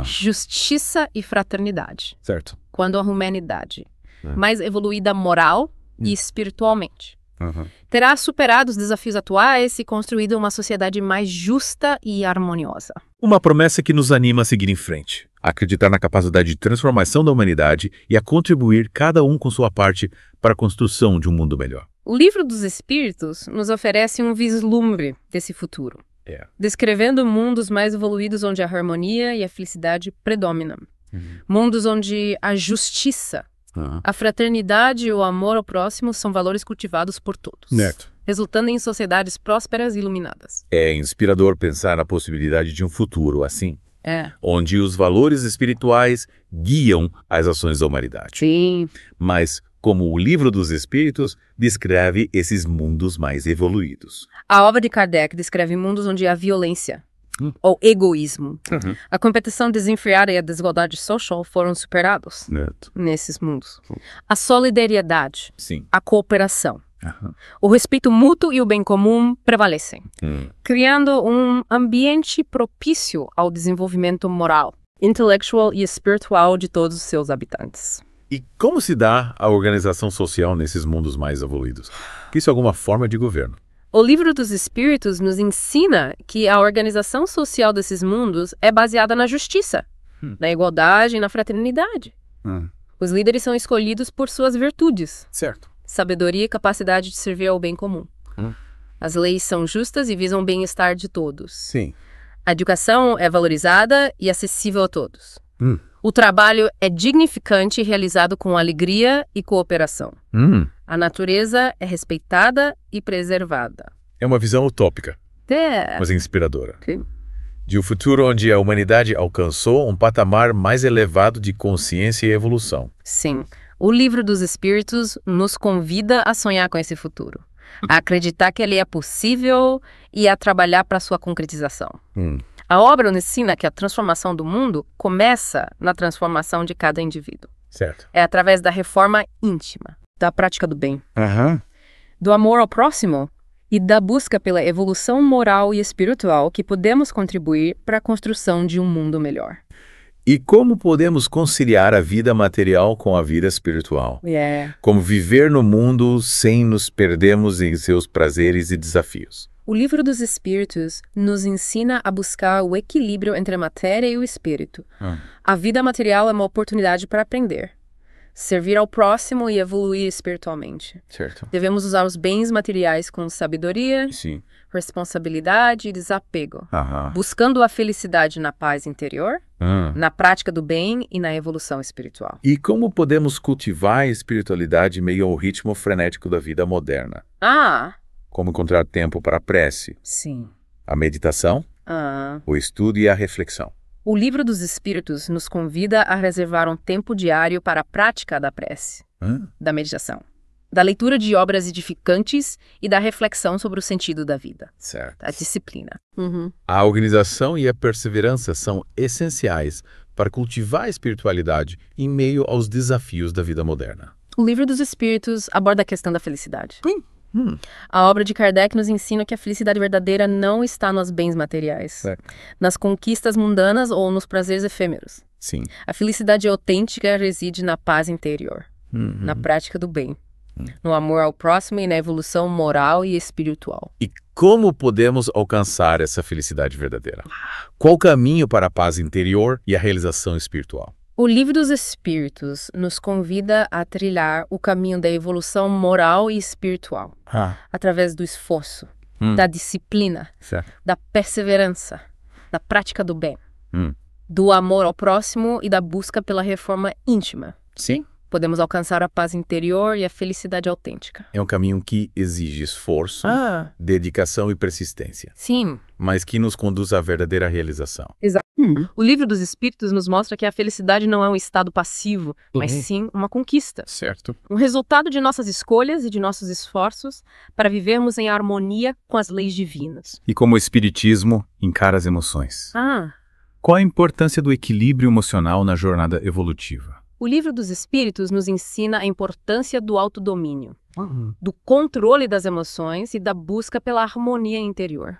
justiça e fraternidade. Certo. Quando a humanidade, mais evoluída moral e espiritualmente, terá superado os desafios atuais e construído uma sociedade mais justa e harmoniosa. Uma promessa que nos anima a seguir em frente, a acreditar na capacidade de transformação da humanidade e a contribuir cada um com sua parte para a construção de um mundo melhor. O Livro dos Espíritos nos oferece um vislumbre desse futuro, descrevendo mundos mais evoluídos onde a harmonia e a felicidade predominam. Mundos onde a justiça, a fraternidade e o amor ao próximo são valores cultivados por todos, resultando em sociedades prósperas e iluminadas. É inspirador pensar na possibilidade de um futuro assim, onde os valores espirituais guiam as ações da humanidade. Sim. Mas como o Livro dos Espíritos descreve esses mundos mais evoluídos. A obra de Kardec descreve mundos onde a violência, ou egoísmo, a competição desenfreada e a desigualdade social foram superados nesses mundos. A solidariedade, a cooperação, o respeito mútuo e o bem comum prevalecem, criando um ambiente propício ao desenvolvimento moral, intelectual e espiritual de todos os seus habitantes. E como se dá a organização social nesses mundos mais evoluídos? Isso é alguma forma de governo? O Livro dos Espíritos nos ensina que a organização social desses mundos é baseada na justiça, na igualdade e na fraternidade. Os líderes são escolhidos por suas virtudes, sabedoria e capacidade de servir ao bem comum. As leis são justas e visam o bem-estar de todos. A educação é valorizada e acessível a todos. O trabalho é dignificante e realizado com alegria e cooperação. A natureza é respeitada e preservada. É uma visão utópica, mas inspiradora. De um futuro onde a humanidade alcançou um patamar mais elevado de consciência e evolução. Sim. O Livro dos Espíritos nos convida a sonhar com esse futuro, a acreditar que ele é possível e a trabalhar para sua concretização. A obra nos ensina que a transformação do mundo começa na transformação de cada indivíduo. É através da reforma íntima, da prática do bem, do amor ao próximo e da busca pela evolução moral e espiritual que podemos contribuir para a construção de um mundo melhor. E como podemos conciliar a vida material com a vida espiritual? Como viver no mundo sem nos perdermos em seus prazeres e desafios? O Livro dos Espíritos nos ensina a buscar o equilíbrio entre a matéria e o espírito. A vida material é uma oportunidade para aprender, servir ao próximo e evoluir espiritualmente. Certo. Devemos usar os bens materiais com sabedoria, Sim. responsabilidade e desapego, Aham. buscando a felicidade na paz interior, na prática do bem e na evolução espiritual. E como podemos cultivar a espiritualidade em meio ao ritmo frenético da vida moderna? Como encontrar tempo para a prece, Sim. a meditação, o estudo e a reflexão? O Livro dos Espíritos nos convida a reservar um tempo diário para a prática da prece, da meditação, da leitura de obras edificantes e da reflexão sobre o sentido da vida. Certo. A disciplina. A organização e a perseverança são essenciais para cultivar a espiritualidade em meio aos desafios da vida moderna. O Livro dos Espíritos aborda a questão da felicidade. A obra de Kardec nos ensina que a felicidade verdadeira não está nos bens materiais, nas conquistas mundanas ou nos prazeres efêmeros. Sim. A felicidade autêntica reside na paz interior, na prática do bem, no amor ao próximo e na evolução moral e espiritual. E como podemos alcançar essa felicidade verdadeira? Qual o caminho para a paz interior e a realização espiritual? O Livro dos Espíritos nos convida a trilhar o caminho da evolução moral e espiritual, através do esforço, da disciplina, da perseverança, da prática do bem, do amor ao próximo e da busca pela reforma íntima. Sim. Podemos alcançar a paz interior e a felicidade autêntica. É um caminho que exige esforço, dedicação e persistência, Sim. mas que nos conduz à verdadeira realização. Exato. O Livro dos Espíritos nos mostra que a felicidade não é um estado passivo, mas sim uma conquista. Certo. Um resultado de nossas escolhas e de nossos esforços para vivermos em harmonia com as leis divinas. E como o Espiritismo encara as emoções? Qual a importância do equilíbrio emocional na jornada evolutiva? O Livro dos Espíritos nos ensina a importância do autodomínio, do controle das emoções e da busca pela harmonia interior.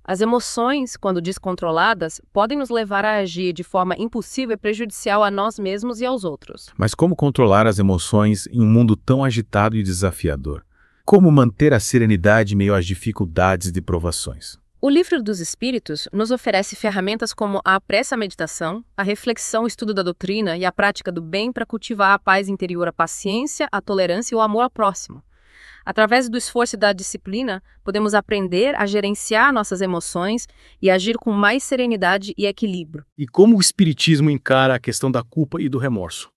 As emoções, quando descontroladas, podem nos levar a agir de forma impulsiva e prejudicial a nós mesmos e aos outros. Mas como controlar as emoções em um mundo tão agitado e desafiador? Como manter a serenidade em meio às dificuldades e provações? O Livro dos Espíritos nos oferece ferramentas como a prece, a meditação, a reflexão, o estudo da doutrina e a prática do bem para cultivar a paz interior, a paciência, a tolerância e o amor ao próximo. Através do esforço e da disciplina, podemos aprender a gerenciar nossas emoções e agir com mais serenidade e equilíbrio. E como o Espiritismo encara a questão da culpa e do remorso?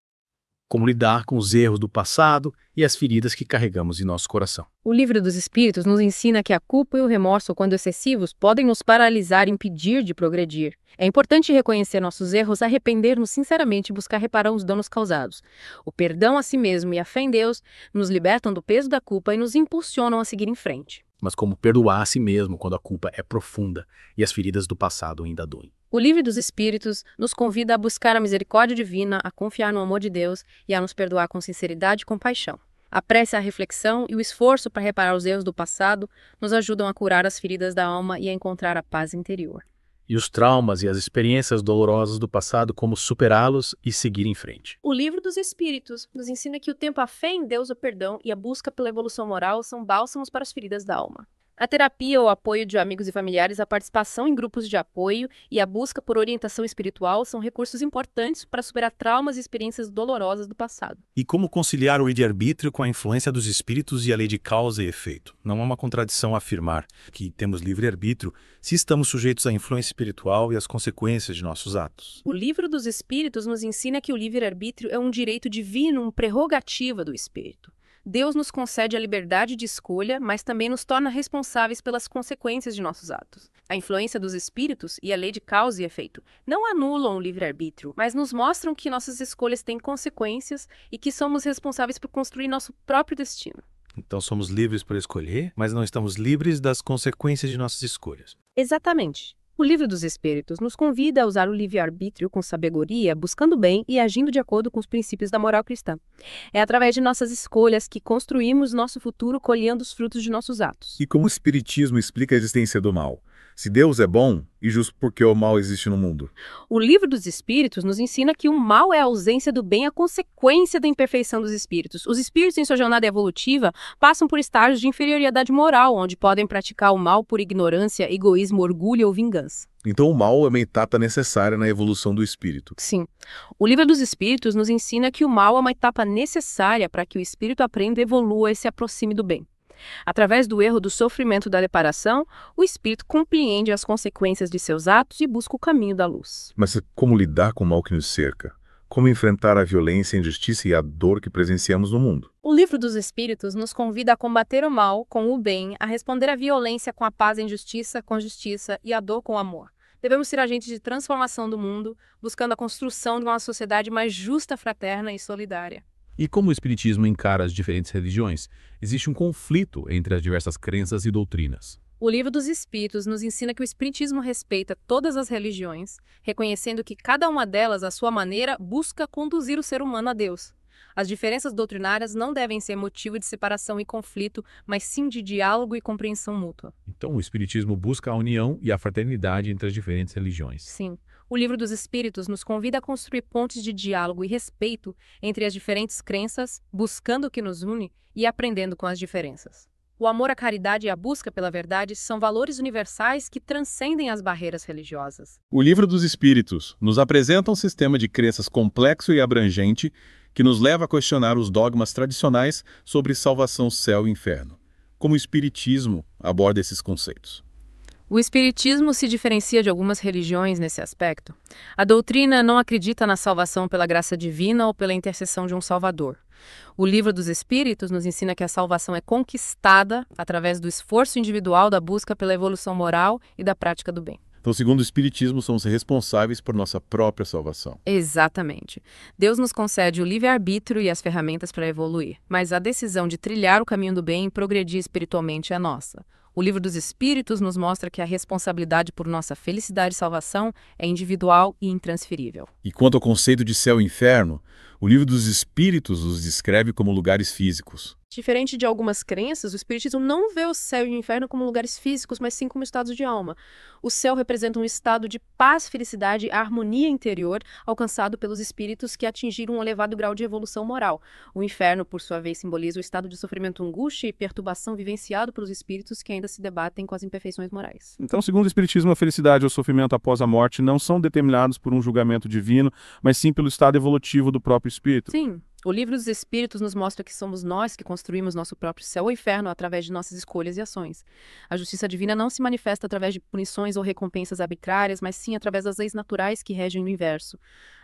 Como lidar com os erros do passado e as feridas que carregamos em nosso coração? O Livro dos Espíritos nos ensina que a culpa e o remorso, quando excessivos, podem nos paralisar e impedir de progredir. É importante reconhecer nossos erros, arrepender-nos sinceramente e buscar reparar os danos causados. O perdão a si mesmo e a fé em Deus nos libertam do peso da culpa e nos impulsionam a seguir em frente. Mas como perdoar a si mesmo quando a culpa é profunda e as feridas do passado ainda doem? O Livro dos Espíritos nos convida a buscar a misericórdia divina, a confiar no amor de Deus e a nos perdoar com sinceridade e compaixão. A prece, a reflexão e o esforço para reparar os erros do passado nos ajudam a curar as feridas da alma e a encontrar a paz interior. E os traumas e as experiências dolorosas do passado, como superá-los e seguir em frente? O Livro dos Espíritos nos ensina que o tempo, a fé em Deus, o perdão e a busca pela evolução moral são bálsamos para as feridas da alma. A terapia, o apoio de amigos e familiares, a participação em grupos de apoio e a busca por orientação espiritual são recursos importantes para superar traumas e experiências dolorosas do passado. E como conciliar o livre-arbítrio com a influência dos espíritos e a lei de causa e efeito? Não é uma contradição afirmar que temos livre-arbítrio se estamos sujeitos à influência espiritual e às consequências de nossos atos. O Livro dos Espíritos nos ensina que o livre-arbítrio é um direito divino, uma prerrogativa do espírito. Deus nos concede a liberdade de escolha, mas também nos torna responsáveis pelas consequências de nossos atos. A influência dos espíritos e a lei de causa e efeito não anulam o livre-arbítrio, mas nos mostram que nossas escolhas têm consequências e que somos responsáveis por construir nosso próprio destino. Então somos livres para escolher, mas não estamos livres das consequências de nossas escolhas. Exatamente. O Livro dos Espíritos nos convida a usar o livre-arbítrio com sabedoria, buscando o bem e agindo de acordo com os princípios da moral cristã. É através de nossas escolhas que construímos nosso futuro colhendo os frutos de nossos atos. E como o Espiritismo explica a existência do mal? Se Deus é bom, e justo porque o mal existe no mundo? O Livro dos Espíritos nos ensina que o mal é a ausência do bem, a consequência da imperfeição dos espíritos. Os espíritos, em sua jornada evolutiva, passam por estágios de inferioridade moral, onde podem praticar o mal por ignorância, egoísmo, orgulho ou vingança. Então o mal é uma etapa necessária na evolução do espírito. Sim. O Livro dos Espíritos nos ensina que o mal é uma etapa necessária para que o espírito aprenda, evolua e se aproxime do bem. Através do erro, do sofrimento, da reparação, o espírito compreende as consequências de seus atos e busca o caminho da luz. Mas como lidar com o mal que nos cerca? Como enfrentar a violência, a injustiça e a dor que presenciamos no mundo? O Livro dos Espíritos nos convida a combater o mal com o bem, a responder à violência com a paz e a injustiça com justiça e a dor com amor. Devemos ser agentes de transformação do mundo, buscando a construção de uma sociedade mais justa, fraterna e solidária. E como o Espiritismo encara as diferentes religiões? Existe um conflito entre as diversas crenças e doutrinas. O Livro dos Espíritos nos ensina que o Espiritismo respeita todas as religiões, reconhecendo que cada uma delas, à sua maneira, busca conduzir o ser humano a Deus. As diferenças doutrinárias não devem ser motivo de separação e conflito, mas sim de diálogo e compreensão mútua. Então o Espiritismo busca a união e a fraternidade entre as diferentes religiões. Sim. O Livro dos Espíritos nos convida a construir pontes de diálogo e respeito entre as diferentes crenças, buscando o que nos une e aprendendo com as diferenças. O amor à caridade e a busca pela verdade são valores universais que transcendem as barreiras religiosas. O Livro dos Espíritos nos apresenta um sistema de crenças complexo e abrangente que nos leva a questionar os dogmas tradicionais sobre salvação, céu e inferno. Como o Espiritismo aborda esses conceitos? O Espiritismo se diferencia de algumas religiões nesse aspecto. A doutrina não acredita na salvação pela graça divina ou pela intercessão de um Salvador. O Livro dos Espíritos nos ensina que a salvação é conquistada através do esforço individual, da busca pela evolução moral e da prática do bem. Então, segundo o Espiritismo, somos responsáveis por nossa própria salvação. Exatamente. Deus nos concede o livre-arbítrio e as ferramentas para evoluir, mas a decisão de trilhar o caminho do bem e progredir espiritualmente é nossa. O Livro dos Espíritos nos mostra que a responsabilidade por nossa felicidade e salvação é individual e intransferível. E quanto ao conceito de céu e inferno, o Livro dos Espíritos os descreve como lugares físicos. Diferente de algumas crenças, o Espiritismo não vê o céu e o inferno como lugares físicos, mas sim como estados de alma. O céu representa um estado de paz, felicidade e harmonia interior alcançado pelos espíritos que atingiram um elevado grau de evolução moral. O inferno, por sua vez, simboliza o estado de sofrimento, angústia e perturbação vivenciado pelos espíritos que ainda se debatem com as imperfeições morais. Então, segundo o Espiritismo, a felicidade ou o sofrimento após a morte não são determinados por um julgamento divino, mas sim pelo estado evolutivo do próprio espírito. Sim. O Livro dos Espíritos nos mostra que somos nós que construímos nosso próprio céu ou inferno através de nossas escolhas e ações. A justiça divina não se manifesta através de punições ou recompensas arbitrárias, mas sim através das leis naturais que regem o universo.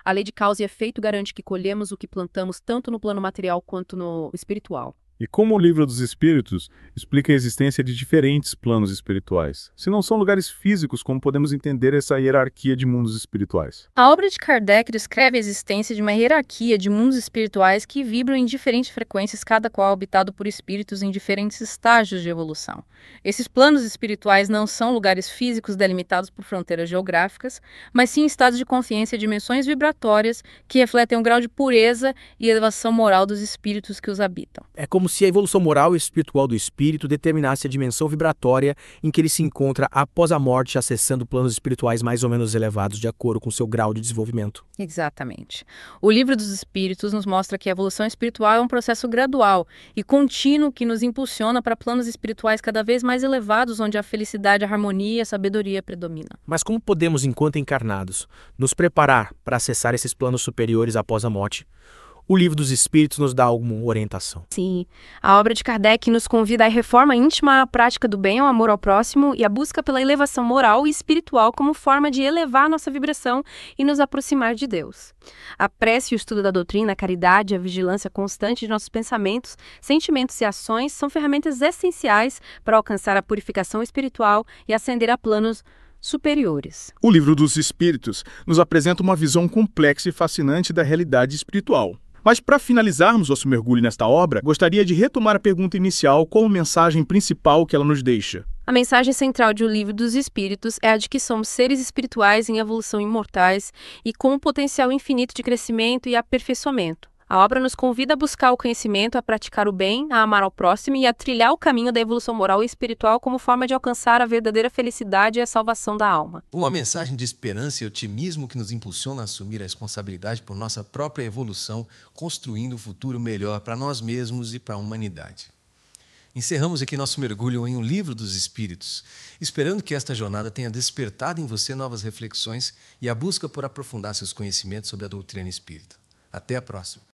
A lei de causa e efeito garante que colhemos o que plantamos tanto no plano material quanto no espiritual. E como o Livro dos Espíritos explica a existência de diferentes planos espirituais? Se não são lugares físicos, como podemos entender essa hierarquia de mundos espirituais? A obra de Kardec descreve a existência de uma hierarquia de mundos espirituais que vibram em diferentes frequências, cada qual habitado por espíritos em diferentes estágios de evolução. Esses planos espirituais não são lugares físicos delimitados por fronteiras geográficas, mas sim estados de consciência e dimensões vibratórias que refletem um grau de pureza e elevação moral dos espíritos que os habitam. É como se a evolução moral e espiritual do espírito determinasse a dimensão vibratória em que ele se encontra após a morte, acessando planos espirituais mais ou menos elevados de acordo com seu grau de desenvolvimento. Exatamente. O Livro dos Espíritos nos mostra que a evolução espiritual é um processo gradual e contínuo que nos impulsiona para planos espirituais cada vez mais elevados, onde a felicidade, a harmonia e a sabedoria predominam. Mas como podemos, enquanto encarnados, nos preparar para acessar esses planos superiores após a morte? O Livro dos Espíritos nos dá alguma orientação. Sim, a obra de Kardec nos convida à reforma íntima, à prática do bem, ao amor ao próximo e à busca pela elevação moral e espiritual como forma de elevar nossa vibração e nos aproximar de Deus. A prece e o estudo da doutrina, a caridade e a vigilância constante de nossos pensamentos, sentimentos e ações são ferramentas essenciais para alcançar a purificação espiritual e ascender a planos superiores. O Livro dos Espíritos nos apresenta uma visão complexa e fascinante da realidade espiritual. Mas para finalizarmos nosso mergulho nesta obra, gostaria de retomar a pergunta inicial como mensagem principal que ela nos deixa. A mensagem central de O Livro dos Espíritos é a de que somos seres espirituais em evolução imortais e com um potencial infinito de crescimento e aperfeiçoamento. A obra nos convida a buscar o conhecimento, a praticar o bem, a amar ao próximo e a trilhar o caminho da evolução moral e espiritual como forma de alcançar a verdadeira felicidade e a salvação da alma. Uma mensagem de esperança e otimismo que nos impulsiona a assumir a responsabilidade por nossa própria evolução, construindo um futuro melhor para nós mesmos e para a humanidade. Encerramos aqui nosso mergulho em O Livro dos Espíritos, esperando que esta jornada tenha despertado em você novas reflexões e a busca por aprofundar seus conhecimentos sobre a doutrina espírita. Até a próxima!